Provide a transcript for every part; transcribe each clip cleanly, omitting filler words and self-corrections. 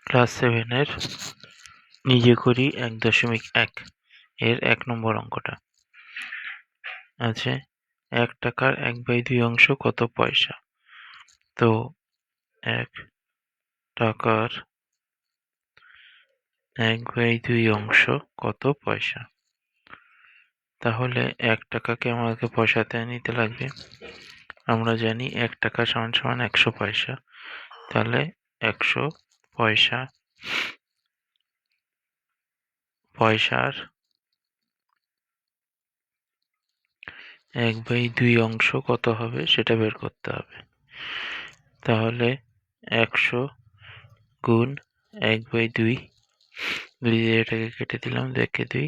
Class 7 এর নিজে করি ১.১ এর ১ নম্বর অঙ্কটা আছে ১ টাকার ১/২ অংশ কত পয়সা। তো ১ টাকার ১/২ অংশ কত পয়সা। তাহলে ১ টাকাকে আমাকে পয়সাতে নিতে লাগবে। আমরা জানি ১ টাকা = ১০০ পয়সা। তাহলে ১০০ পয়সার ১/২ অংশ কত হবে সেটা বের করতে হবে। তাহলে ১০০ গুণ ১/২, ২ দিয়ে এটাকে কেটে দিলাম, ২ কে ২,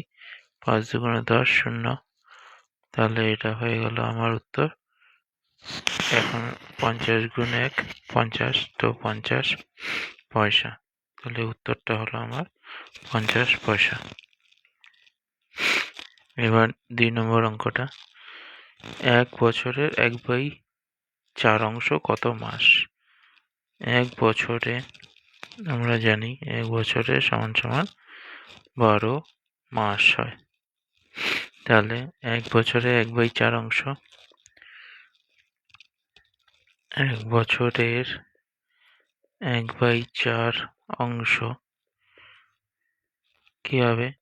৫ দুগুণে ১০, ০। তাহলে এটা হয়ে গেল আমার উত্তর। এখন ৫০ গুণ ১ ৫০, তো ৫০ পয়সা। তাহলে উত্তরটা হলো আমার ৫০ পয়সা। এবার ২ নম্বর অঙ্কটা ১ বছরের ১/৪ অংশ কত মাস। ১ বছরে আমরা জানি ১ বছরে = ১২ মাস হয়। তাহলে ১ বছরে ১/৪ অংশ, ১ বছরের ১/৪ অংশ কি হবে?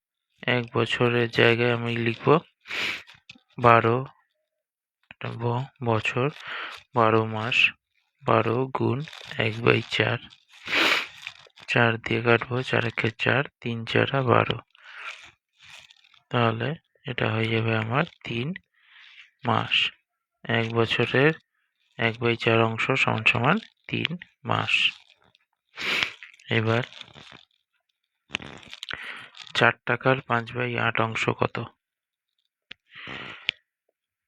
১ বছরের জায়গায় আমি লিখব ১২ বছর, ১২ মাস, ১২ গুণ ১/৪, ৪ দিয়ে কাটবো, ৪ একে ৪, ৩ ৪ ১২। তাহলে এটা হয়ে যাবে আমার ৩ মাস। ১ বছরের ১/৪ অংশ = ৩ মাস। এবার ৪ টাকার ৫/৮ অংশ কত।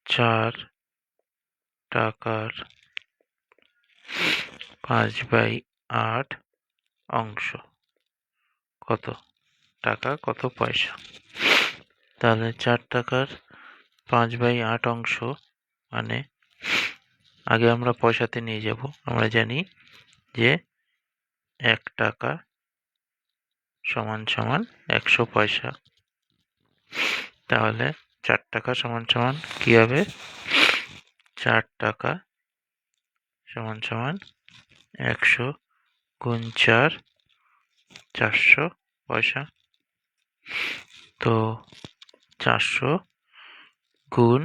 ৪ টাকার ৫/৮ অংশ কত টাকা কত পয়সা। তাহলে ৪ টাকার ৫/৮ অংশ মানে আগে আমরা পয়সাতে নিয়ে যাব। আমরা জানি যে ১ টাকা = ১০০ পয়সা। তাহলে ৪ টাকা = কি হবে? ৪ টাকা = ১০০ গুণ ৪, ৪০০ পয়সা। তো ৪০০ গুণ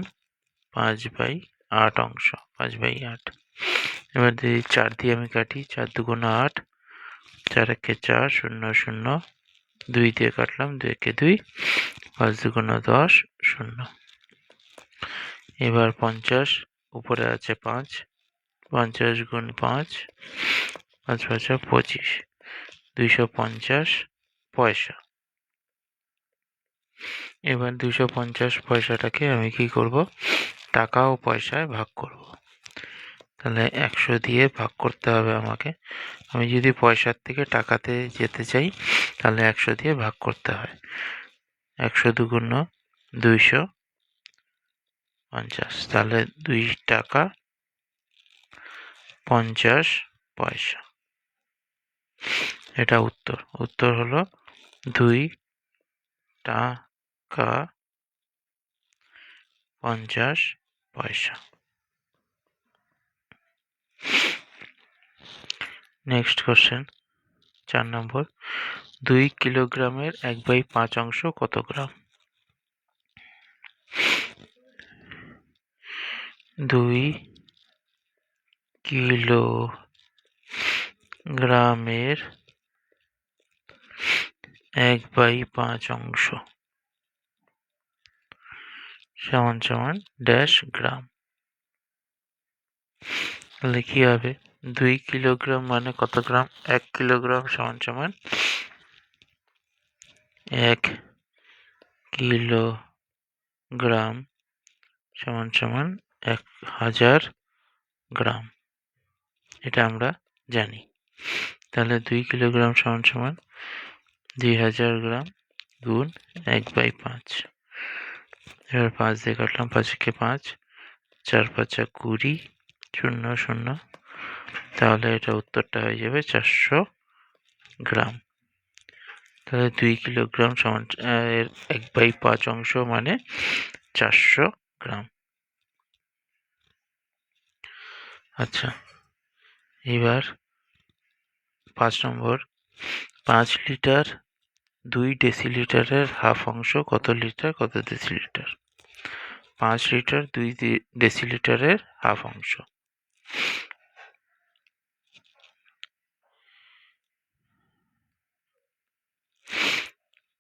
৫/৮ অংশ, ৫/৮। এবার যদি ৪ দিয়ে আমি কাটি, ৪ দুগুণে ৮, ৪ একে ৪, ০ ০, ২ দিয়ে কাটলাম, ২ একে ২, ৫ দুগুণে ১০, ০। এবার ৫০ উপরে আছে ৫, ৫০ গুণ ৫, ৫ ৫ ২৫, ২৫০ পয়সা। এবার ২৫০ পয়সাটাকে আমি কি করব? টাকা ও পয়সায় ভাগ করব। তাহলে ১০০ দিয়ে ভাগ করতে হবে আমাকে। আমি যদি পয়সার থেকে টাকাতে যেতে চাই তাহলে ১০০ দিয়ে ভাগ করতে হয়। ১০০ দুগুণ ২৫০, তাহলে ২ টাকা ৫০ পয়সা। এটা উত্তর। উত্তর হলো ২ টাকা ৫০ পয়সা। নেক্সট কোশ্চেন ৪ নম্বর ২ কিলোগ্রামের ১/৫ অংশ কত গ্রাম। ২ কিলোগ্রামের ১/৫ অংশ = ড্যাশ গ্রাম। তাহলে কি হবে? ২ কিলোগ্রাম মানে কত গ্রাম? ১ কিলোগ্রাম = ১ কিলোগ্রাম = ১০০০ গ্রাম। এটা আমরা জানি। তাহলে ২ কিলোগ্রাম = ২০০০ গ্রাম গুণ ১/৫। এবার ৫ দিয়ে কাটলাম, ৫ একে ৫, ৪ ৫ ২০, ০ ০। তাহলে এটা উত্তরটা হয়ে যাবে ৪০০ গ্রাম। তাহলে 2 কিলোগ্রাম সমান 1/5 অংশ মানে 400 গ্রাম। আচ্ছা, এবার 5 নম্বর, 5 লিটার 2 ডেসিলিটারের হাফ অংশ কত লিটার কত ডেসিলিটার? 5 লিটার 2 ডেসিলিটারের হাফ অংশ।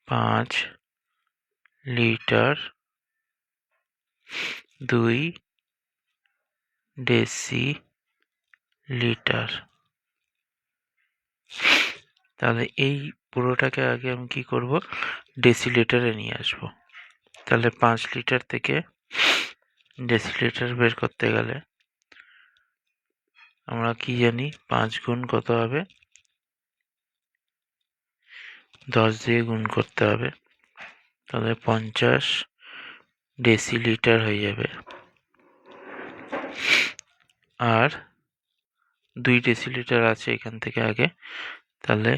5 লিটার 2 ডেসিলিটার। তাহলে এই পুরোটাকে আগে আমি কি করব, ডেসিলিটারে নিয়ে আসব। তাহলে 5 লিটার থেকে ডেসিলিটার বের করতে গেলে আমরা কি জানি, 5 গুণ কত হবে, 10 দিয়ে গুণ করতে হবে। তাহলে 50 ডেসিলিটার হয়ে যাবে। আর 2 ডেসিলিটার আছে এখান থেকে আগে, তাহলে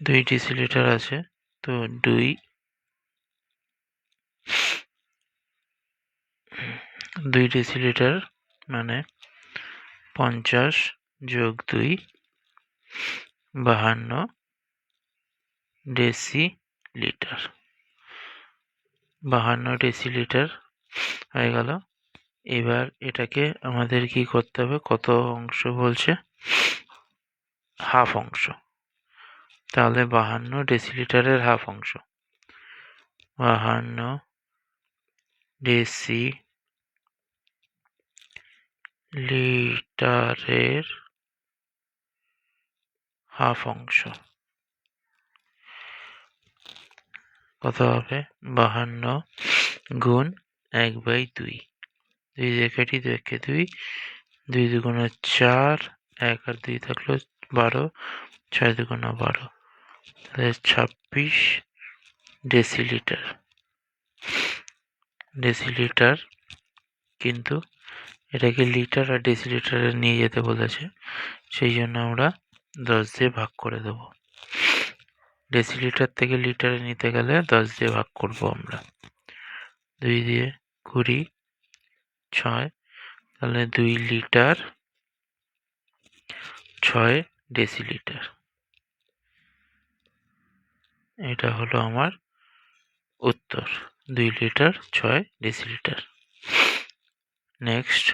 দুই ডেসিলিটার আছে, তো 2 ডেসিলিটার মানে 50 যোগ 2 52 ডেসিলিটার। 52 ডেসিলিটার হয়ে গেল। এবার এটাকে আমাদের কি করতে হবে, কত অংশ বলছে, হাফ অংশ। তাহলে 52 ডেসিলিটারের হাফ অংশ, 52 ডেসিলিটারের হাফ অংশ কত হবে, 52 গুণ 1/2। 2 দিয়ে কাটি, 2 একে 2, 2 দুগুণে 4, 1 আর 2 থাকলো 12, 6 দুগুণে 12, তাহলে 26 ডেসিলিটার। ডেসিলিটার, কিন্তু এটাকে লিটার আর ডেসিলিটারে নিয়ে যেতে বলেছে, সেই জন্য আমরা 10 দিয়ে ভাগ করে দেব। ডেসিলিটার থেকে লিটারে নিতে গেলে 10 দিয়ে ভাগ করব আমরা। 2 দিয়ে 20, 6, তাহলে 2 লিটার 6 ডেসিলিটার। এটা হলো আমার উত্তর, 2 লিটার 6 ডেসিলিটার। নেক্সট,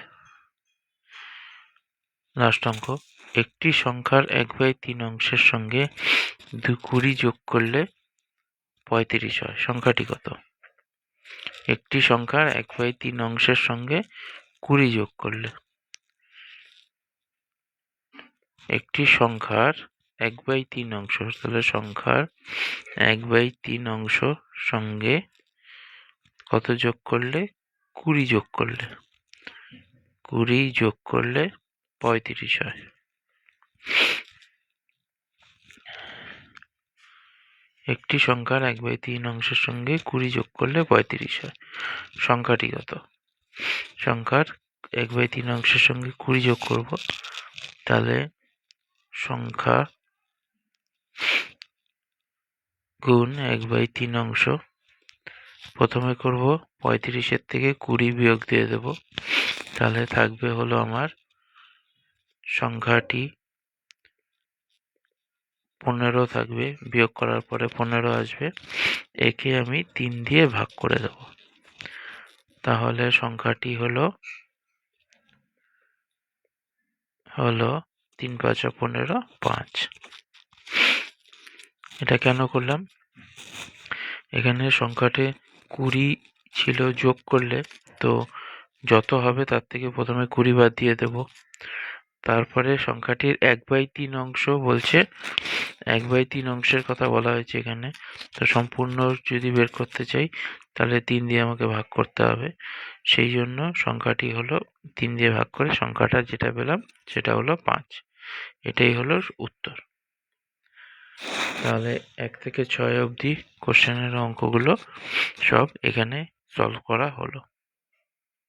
লাস্ট অঙ্ক, একটি সংখ্যার 1/3 অংশের সঙ্গে 20 যোগ করলে 35 হয়, সংখ্যাটি কত? একটি সংখ্যার 1/3 অংশের সঙ্গে 20 যোগ করলে, একটি সংখ্যার 1/3 অংশ, তাহলে সংখ্যার 1/3 অংশ সঙ্গে কত যোগ করলে, 20 যোগ করলে, 20 যোগ করলে 35 হয়। একটি সংখ্যার 1/3 অংশের সঙ্গে 20 যোগ করলে 35 হয়, সংখ্যাটি কত? সংখ্যার 1/3 অংশের সঙ্গে 20 যোগ করব, তাহলে সংখ্যা গুণ 1/3 অংশ, প্রথমে করব 35-এর থেকে 20 বিয়োগ দিয়ে দেব, তাহলে থাকবে হলো আমার সংখ্যাটি 15 থাকবে, বিয়োগ করার পরে 15 আসবে, একে আমি 3 দিয়ে ভাগ করে দেব, তাহলে সংখ্যাটি হলো 3 5 15, 5। এটা কেন করলাম, এখানে সংখ্যাটি 20 ছিল, যোগ করলে তো যত হবে তার থেকে প্রথমে 20 বাদ দিয়ে দেব, তারপরে সংখ্যাটির 1/3 অংশ বলছে, 1/3 অংশের কথা বলা হয়েছে এখানে, তো সম্পূর্ণ যদি বের করতে চাই তাহলে 3 দিয়ে আমাকে ভাগ করতে হবে, সেই জন্য সংখ্যাটি হলো 3 দিয়ে ভাগ করে সংখ্যাটা যেটা পেলাম সেটা হলো 5। এটাই হলো উত্তর। তাহলে 1 থেকে 6 অবধি কোশ্চেনের অঙ্কগুলো সব এখানে সলভ করা হলো।